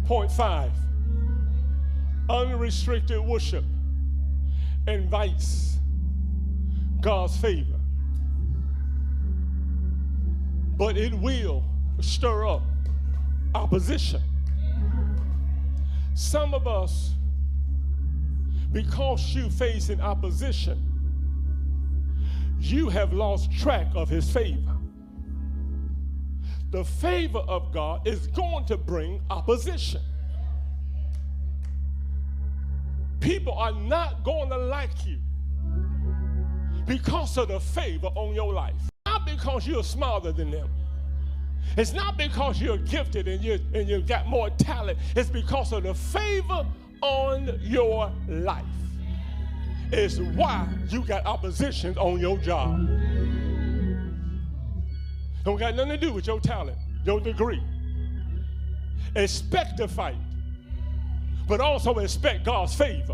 Point 5, unrestricted worship invites God's favor, but it will stir up opposition. Some of us, because you facing opposition, you have lost track of his favor. The favor of God is going to bring opposition. People are not going to like you because of the favor on your life. Not because you're smarter than them. It's not because you're gifted and you got more talent. It's because of the favor on your life. It's why you got opposition on your job. Don't got nothing to do with your talent, your degree. Expect to fight, but also expect God's favor.